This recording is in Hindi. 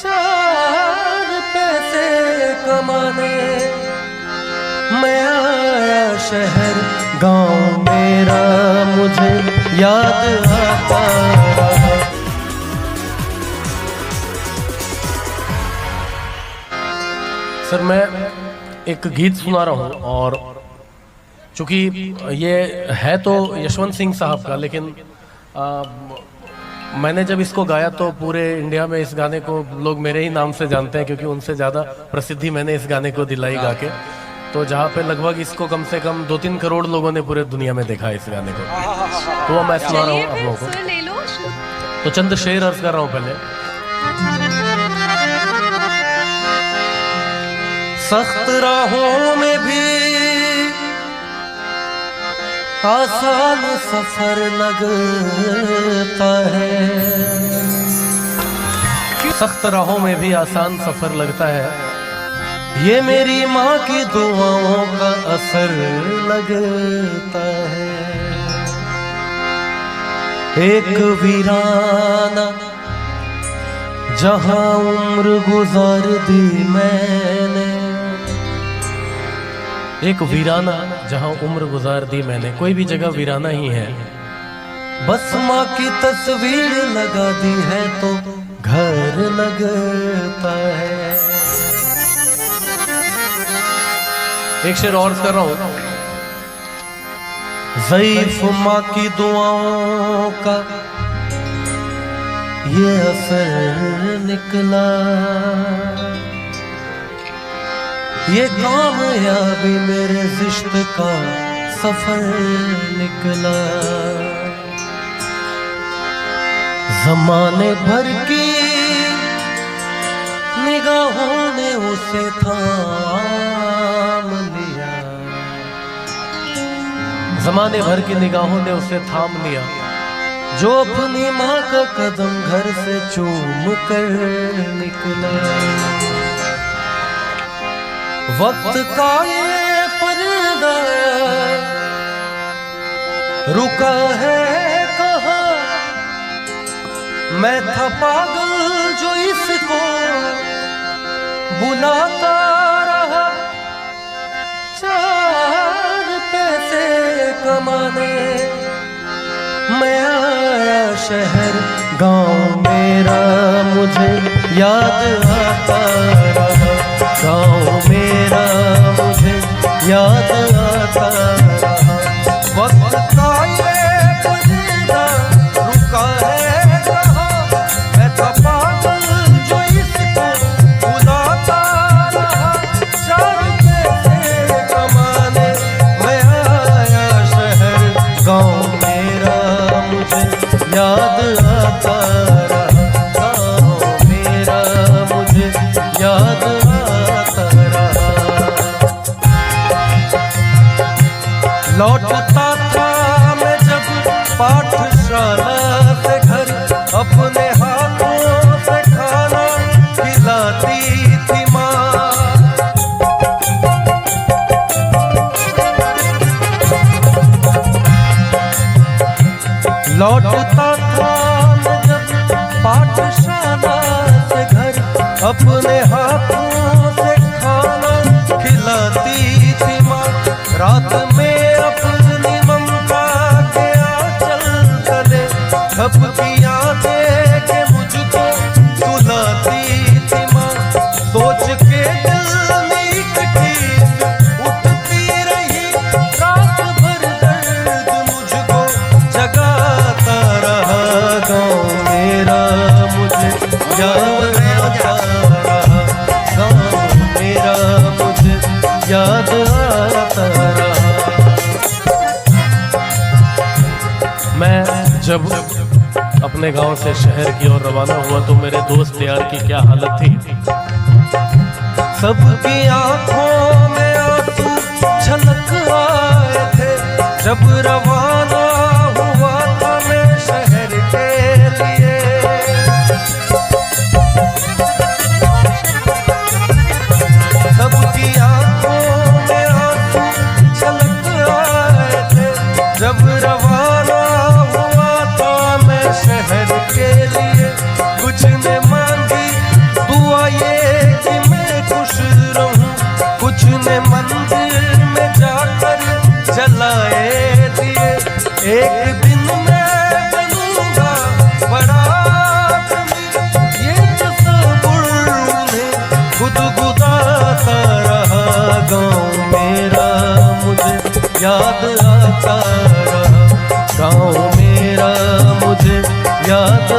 चार पैसे कमाने मैं आया शहर, गांव मेरा मुझे याद आता रहा। सर मैं एक गीत सुना रहा हूँ और चूंकि ये है तो यशवंत सिंह साहब का, लेकिन मैंने जब इसको गाया तो पूरे इंडिया में इस गाने को लोग मेरे ही नाम से जानते हैं, क्योंकि उनसे ज़्यादा प्रसिद्धि मैंने इस गाने को दिलाई गा के। तो जहाँ पे लगभग इसको कम से कम 2-3 करोड़ लोगों ने पूरे दुनिया में देखा है इस गाने को, तो वो मैं सुना रहा हूँ आप लोगों को। तो चंद शेर अर्ज कर रहा हूँ पहले। सख्त राहों में भी आसान सफर लगता है, सख्त राहों में भी आसान सफर लगता है, ये मेरी माँ की दुआओं का असर लगता है। एक वीराना जहां उम्र गुजार दी मैंने, एक वीराना जहां उम्र गुजार दी मैंने, कोई भी जगह वीराना ही है, बस माँ की तस्वीर लगा दी है तो घर लगता है। एक शेर और कर रहा हूं। ज़ईफ माँ की दुआओं का ये असर निकला, ये कामयाबी मेरे रिश्ते का सफर निकला। जमाने भर की निगाहों ने उसे थाम लिया, जमाने भर की निगाहों ने उसे थाम लिया, जो अपनी माँ का कदम घर से चूम कर निकला। वक्त का ये पर्दा रुका है कहाँ, मैं था पागल जो इसको बुलाता रहा। चार पैसे कमाने मैं आया शहर, गांव मेरा मुझे याद आता रहा, गांव मेरा मुझे याद आता रहा। वक्त का ये पर्दा रुका है कहाँ, मैं था पागल जो इसको बुलाता रहा। चार पैसे कमाने मैं आया शहर, गांव मेरा मुझे याद आता रहा, गांव मेरा मुझे याद आता रहा। लौटता था मैं जब पाठशाला से घर, अपने हाथों से खाना खिलाती थी माँ। लौटता था मैं जब पाठशाला से घर, अपने हाथों से खाना खिलाती थी माँ। रात में अपनी ममता के आंचल तले झपकियाँ दे के मुझको सुलाती थी माँ। सोच के दिल में एक चीज उठती रही, रात भर दर्द मुझको जगाता रहा। गाँव मेरा मुझे याद आता रहा, गाँव मेरा मुझे याद आता रहा। मैं जब अपने गांव से शहर की ओर रवाना हुआ तो मेरे दोस्त यार की क्या हालत थी। सबकी आंखों में आंसू छलक आए थे, जब रवाना हुआ था मैं शहर के लिए। सबकी आंखों में आंसू छलक आए थे, जब रवाना हुआ था मैं शहर के लिए। कुछ ने मांगी जलाए दिए। एक दिन मैं बनूंगा बड़ा आदमी, ये तसव्वुर में गुदगुदाता रहा। गाँव मेरा मुझे याद आता रहा, गाँव मेरा मुझे याद